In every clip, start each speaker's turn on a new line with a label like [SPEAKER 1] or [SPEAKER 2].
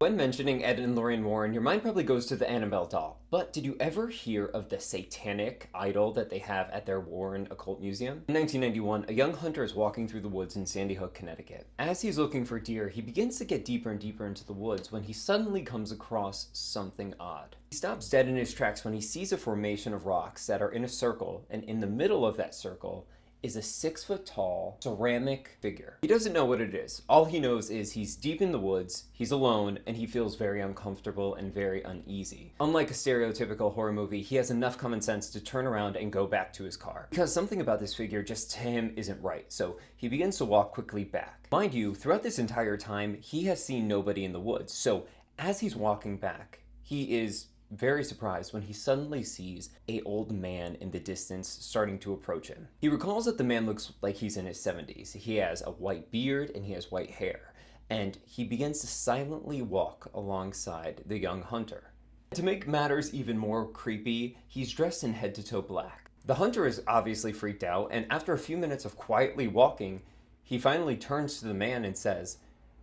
[SPEAKER 1] When mentioning Ed and Lorraine Warren, your mind probably goes to the Annabelle doll. But did you ever hear of the satanic idol that they have at their Warren Occult Museum? In 1991, a young hunter is walking through the woods in Sandy Hook, Connecticut. As he's looking for deer, he begins to get deeper and deeper into the woods when he suddenly comes across something odd. He stops dead in his tracks when he sees a formation of rocks that are in a circle, and in the middle of that circle is a 6-foot-tall ceramic figure. He doesn't know what it is. All he knows is he's deep in the woods, he's alone, and he feels very uncomfortable and very uneasy. Unlike a stereotypical horror movie, he has enough common sense to turn around and go back to his car. Because something about this figure just to him isn't right, so he begins to walk quickly back. Mind you, throughout this entire time, he has seen nobody in the woods, so as he's walking back, he is very surprised when he suddenly sees an old man in the distance starting to approach him. He recalls that the man looks like he's in his 70s. He has a white beard and he has white hair, and he begins to silently walk alongside the young hunter. To make matters even more creepy, he's dressed in head-to-toe black. The hunter is obviously freaked out, and after a few minutes of quietly walking, he finally turns to the man and says,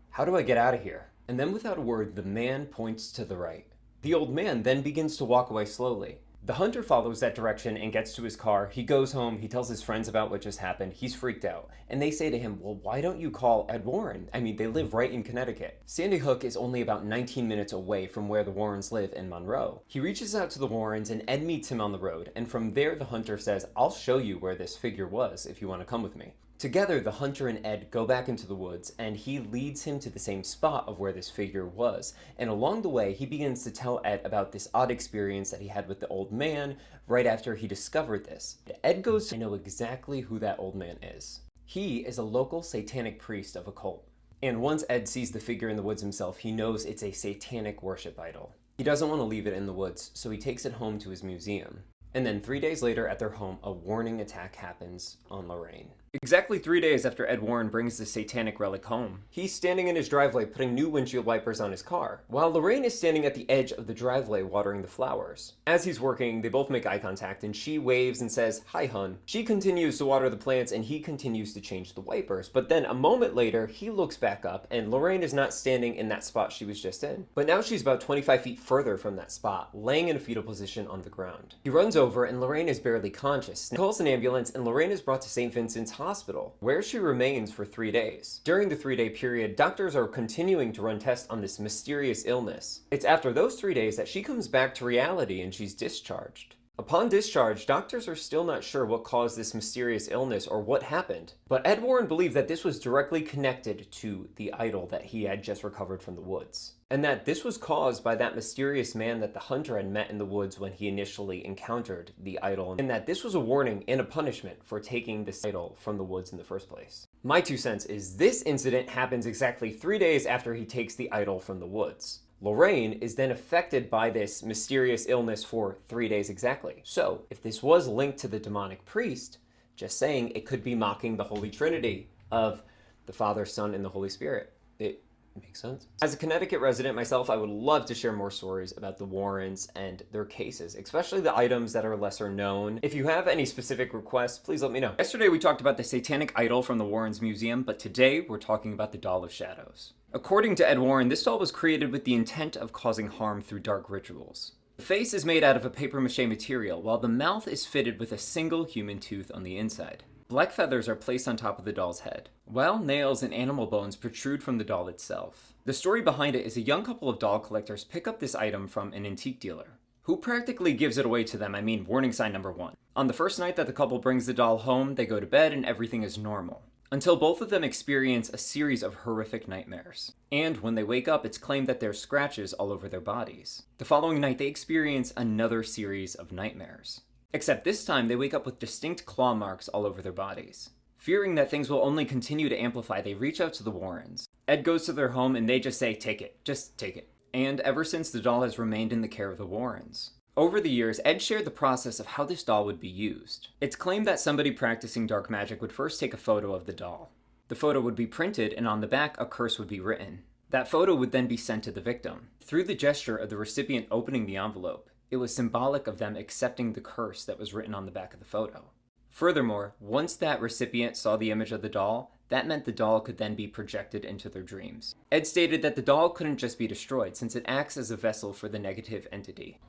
[SPEAKER 1] "How do I get out of here?" And then without a word, the man points to the right. The old man then begins to walk away slowly. The hunter follows that direction and gets to his car. He goes home, he tells his friends about what just happened. He's freaked out. And they say to him, "Well, why don't you call Ed Warren? I mean, they live right in Connecticut." Sandy Hook is only about 19 minutes away from where the Warrens live in Monroe. He reaches out to the Warrens and Ed meets him on the road. And from there, the hunter says, "I'll show you where this figure was if you want to come with me." Together, the hunter and Ed go back into the woods, and he leads him to the same spot of where this figure was. And along the way, he begins to tell Ed about this odd experience that he had with the old man right after he discovered this. Ed goes to know exactly who that old man is. He is a local satanic priest of a cult. And once Ed sees the figure in the woods himself, he knows it's a satanic worship idol. He doesn't want to leave it in the woods, so he takes it home to his museum. And then 3 days later at their home, a warning attack happens on Lorraine. Exactly 3 days after Ed Warren brings the satanic relic home, he's standing in his driveway putting new windshield wipers on his car, while Lorraine is standing at the edge of the driveway watering the flowers. As he's working, they both make eye contact and she waves and says, "Hi, hun." She continues to water the plants and he continues to change the wipers, but then a moment later, he looks back up and Lorraine is not standing in that spot she was just in. But now she's about 25 feet further from that spot, laying in a fetal position on the ground. He runs over and Lorraine is barely conscious. He calls an ambulance and Lorraine is brought to St. Vincent's Hospital, where she remains for 3 days. During the 3-day period, doctors are continuing to run tests on this mysterious illness. It's after those 3 days that she comes back to reality and she's discharged. Upon discharge, doctors are still not sure what caused this mysterious illness or what happened, but Ed Warren believed that this was directly connected to the idol that he had just recovered from the woods, and that this was caused by that mysterious man that the hunter had met in the woods when he initially encountered the idol, and that this was a warning and a punishment for taking this idol from the woods in the first place. My 2 cents is this incident happens exactly 3 days after he takes the idol from the woods. Lorraine is then affected by this mysterious illness for 3 days exactly. So, if this was linked to the demonic priest, just saying, it could be mocking the Holy Trinity of the Father, Son, and the Holy Spirit. It makes sense. As a Connecticut resident myself, I would love to share more stories about the Warrens and their cases, especially the items that are lesser known. If you have any specific requests, please let me know. Yesterday we talked about the satanic idol from the Warrens Museum, but today we're talking about the Doll of Shadows. According to Ed Warren, this doll was created with the intent of causing harm through dark rituals. The face is made out of a papier-mâché material, while the mouth is fitted with a single human tooth on the inside. Black feathers are placed on top of the doll's head, while nails and animal bones protrude from the doll itself. The story behind it is a young couple of doll collectors pick up this item from an antique dealer, who practically gives it away to them. I mean, warning sign number 1. On the first night that the couple brings the doll home, they go to bed and everything is normal, until both of them experience a series of horrific nightmares. And when they wake up, it's claimed that there's scratches all over their bodies. The following night, they experience another series of nightmares. Except this time, they wake up with distinct claw marks all over their bodies. Fearing that things will only continue to amplify, they reach out to the Warrens. Ed goes to their home and they just say, "Take it, just take it." And ever since, the doll has remained in the care of the Warrens. Over the years, Ed shared the process of how this doll would be used. It's claimed that somebody practicing dark magic would first take a photo of the doll. The photo would be printed, and on the back, a curse would be written. That photo would then be sent to the victim. Through the gesture of the recipient opening the envelope, it was symbolic of them accepting the curse that was written on the back of the photo. Furthermore, once that recipient saw the image of the doll, That meant the doll could then be projected into their dreams. Ed stated that the doll couldn't just be destroyed, since it acts as a vessel for the negative entity.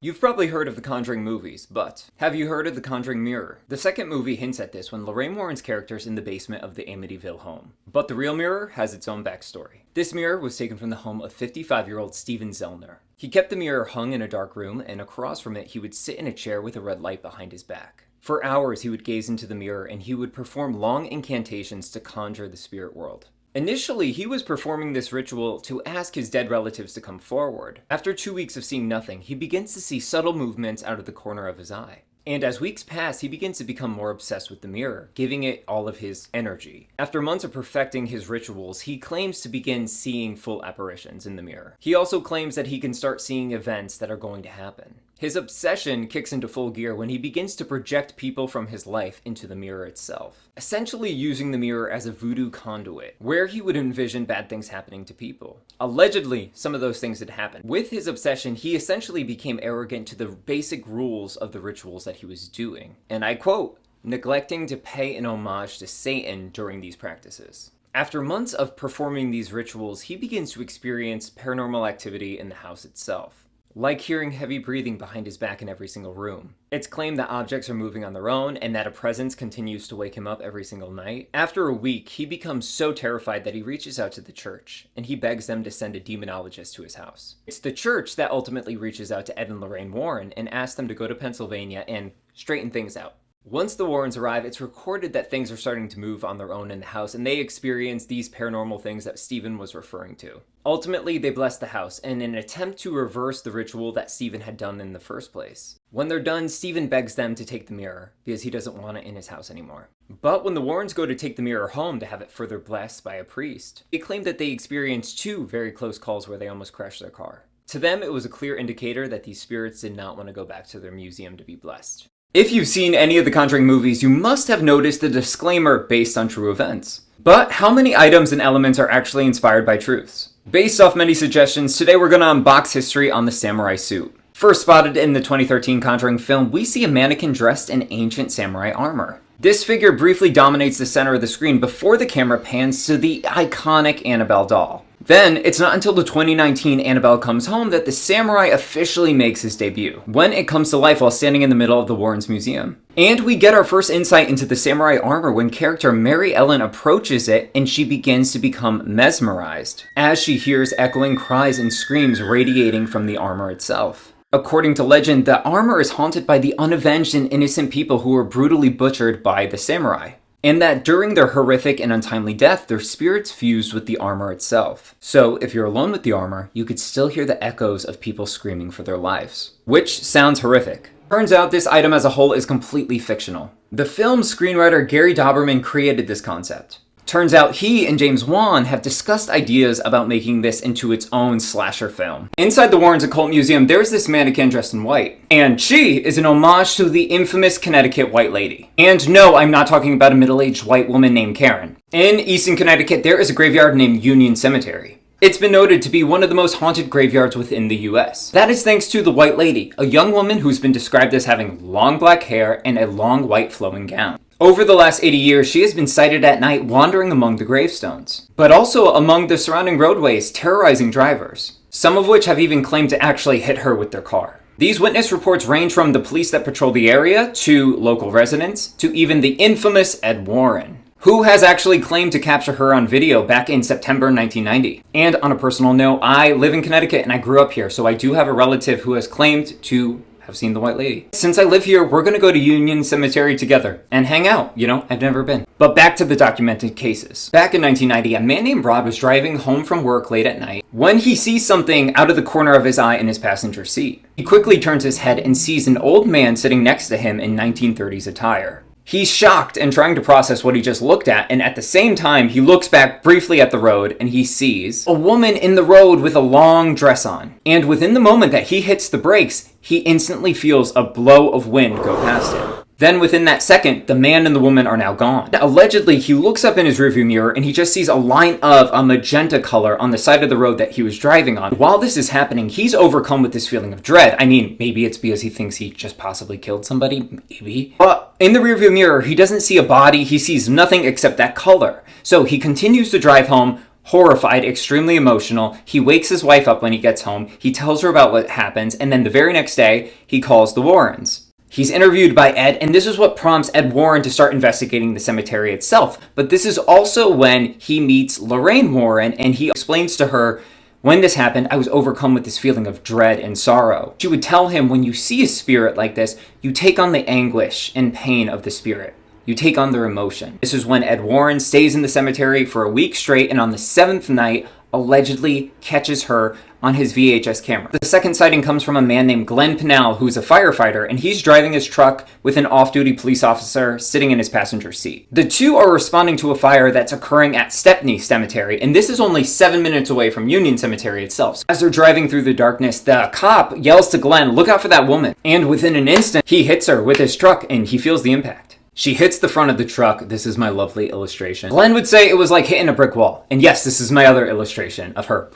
[SPEAKER 1] You've probably heard of the Conjuring movies, but have you heard of the Conjuring mirror? The second movie hints at this when Lorraine Warren's character's in the basement of the Amityville home. But the real mirror has its own backstory. This mirror was taken from the home of 55-year-old Steven Zellner. He kept the mirror hung in a dark room, and across from it he would sit in a chair with a red light behind his back. For hours he would gaze into the mirror, and he would perform long incantations to conjure the spirit world. Initially, he was performing this ritual to ask his dead relatives to come forward. After 2 weeks of seeing nothing, he begins to see subtle movements out of the corner of his eye. And as weeks pass, he begins to become more obsessed with the mirror, giving it all of his energy. After months of perfecting his rituals, he claims to begin seeing full apparitions in the mirror. He also claims that he can start seeing events that are going to happen. His obsession kicks into full gear when he begins to project people from his life into the mirror itself, essentially using the mirror as a voodoo conduit, where he would envision bad things happening to people. Allegedly, some of those things had happened. With his obsession, he essentially became arrogant to the basic rules of the rituals that he was doing, and I quote, neglecting to pay an homage to Satan during these practices. After months of performing these rituals, he begins to experience paranormal activity in the house itself, like hearing heavy breathing behind his back in every single room. It's claimed that objects are moving on their own and that a presence continues to wake him up every single night. After a week, he becomes so terrified that he reaches out to the church, and he begs them to send a demonologist to his house. It's the church that ultimately reaches out to Ed and Lorraine Warren and asks them to go to Pennsylvania and straighten things out. Once the Warrens arrive, it's recorded that things are starting to move on their own in the house, and they experience these paranormal things that Stephen was referring to. Ultimately, they bless the house in an attempt to reverse the ritual that Stephen had done in the first place. When they're done, Stephen begs them to take the mirror, because he doesn't want it in his house anymore. But when the Warrens go to take the mirror home to have it further blessed by a priest, they claim that they experienced 2 very close calls where they almost crashed their car. To them, it was a clear indicator that these spirits did not want to go back to their museum to be blessed. If you've seen any of the Conjuring movies, you must have noticed the disclaimer based on true events. But how many items and elements are actually inspired by truths? Based off many suggestions, today we're going to unbox history on the samurai suit. First spotted in the 2013 Conjuring film, we see a mannequin dressed in ancient samurai armor. This figure briefly dominates the center of the screen before the camera pans to the iconic Annabelle doll. Then, it's not until the 2019 Annabelle Comes Home that the samurai officially makes his debut, when it comes to life while standing in the middle of the Warrens Museum. And we get our first insight into the samurai armor when character Mary Ellen approaches it and she begins to become mesmerized, as she hears echoing cries and screams radiating from the armor itself. According to legend, the armor is haunted by the unavenged and innocent people who were brutally butchered by the samurai, and that during their horrific and untimely death, their spirits fused with the armor itself. So, if you're alone with the armor, you could still hear the echoes of people screaming for their lives. Which sounds horrific. Turns out this item as a whole is completely fictional. The film's screenwriter Gary Dauberman created this concept. Turns out he and James Wan have discussed ideas about making this into its own slasher film. Inside the Warrens Occult Museum, there's this mannequin dressed in white, and she is an homage to the infamous Connecticut White Lady. And no, I'm not talking about a middle-aged white woman named Karen. In Easton, Connecticut, there is a graveyard named Union Cemetery. It's been noted to be one of the most haunted graveyards within the US. That is thanks to the White Lady, a young woman who's been described as having long black hair and a long white flowing gown. Over the last 80 years, she has been sighted at night wandering among the gravestones, but also among the surrounding roadways, terrorizing drivers, some of which have even claimed to actually hit her with their car. These witness reports range from the police that patrol the area, to local residents, to even the infamous Ed Warren, who has actually claimed to capture her on video back in September 1990. And on a personal note, I live in Connecticut and I grew up here, so I do have a relative who has claimed to have seen the White Lady. Since I live here, we're gonna go to Union Cemetery together and hang out. You know, I've never been. But back to the documented cases. Back in 1990, a man named Rod was driving home from work late at night when he sees something out of the corner of his eye in his passenger seat. He quickly turns his head and sees an old man sitting next to him in 1930s attire. He's shocked and trying to process what he just looked at, and at the same time, he looks back briefly at the road and he sees a woman in the road with a long dress on. And within the moment that he hits the brakes, he instantly feels a blow of wind go past him. Then within that second, the man and the woman are now gone. Allegedly, he looks up in his rearview mirror and he just sees a line of a magenta color on the side of the road that he was driving on. While this is happening, he's overcome with this feeling of dread. I mean, maybe it's because he thinks he just possibly killed somebody, maybe. But in the rearview mirror, he doesn't see a body, he sees nothing except that color. So he continues to drive home, horrified, extremely emotional. He wakes his wife up when he gets home. He tells her about what happens, and then the very next day, he calls the Warrens. He's interviewed by Ed, and this is what prompts Ed Warren to start investigating the cemetery itself. But this is also when he meets Lorraine Warren, and he explains to her, when this happened, I was overcome with this feeling of dread and sorrow. She would tell him, when you see a spirit like this, you take on the anguish and pain of the spirit. You take on their emotion. This is when Ed Warren stays in the cemetery for a week straight, and on the 7th night, allegedly catches her on his VHS camera. The second sighting comes from a man named Glenn Pinnell, who's a firefighter, and he's driving his truck with an off-duty police officer sitting in his passenger seat. The two are responding to a fire that's occurring at Stepney Cemetery, and this is only 7 minutes away from Union Cemetery itself. So as they're driving through the darkness, the cop yells to Glenn, "Look out for that woman." And within an instant, he hits her with his truck, and he feels the impact. She hits the front of the truck. This is my lovely illustration. Glenn would say it was like hitting a brick wall. And yes, this is my other illustration of her.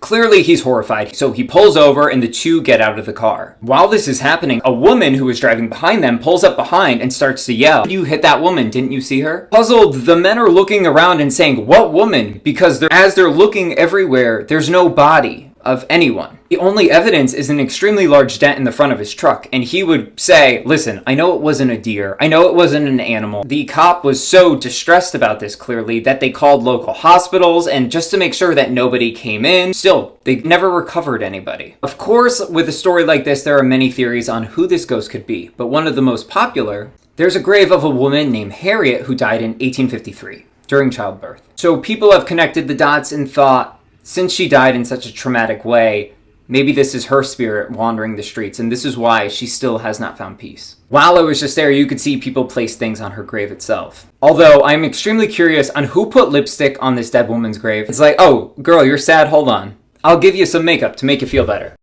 [SPEAKER 1] Clearly, he's horrified, so he pulls over and the two get out of the car. While this is happening, a woman who is driving behind them pulls up behind and starts to yell, "You hit that woman, didn't you see her?" Puzzled, the men are looking around and saying, "What woman?" Because as they're looking everywhere, there's no body of anyone. The only evidence is an extremely large dent in the front of his truck, and he would say, "Listen, I know it wasn't a deer. I know it wasn't an animal." The cop was so distressed about this, clearly, that they called local hospitals, and just to make sure that nobody came in, still, they never recovered anybody. Of course, with a story like this, there are many theories on who this ghost could be, but one of the most popular, there's a grave of a woman named Harriet who died in 1853 during childbirth. So people have connected the dots and thought, since she died in such a traumatic way, maybe this is her spirit wandering the streets, and this is why she still has not found peace. While I was just there, you could see people place things on her grave itself. Although, I'm extremely curious on who put lipstick on this dead woman's grave. It's like, "Oh, girl, you're sad, hold on. I'll give you some makeup to make you feel better."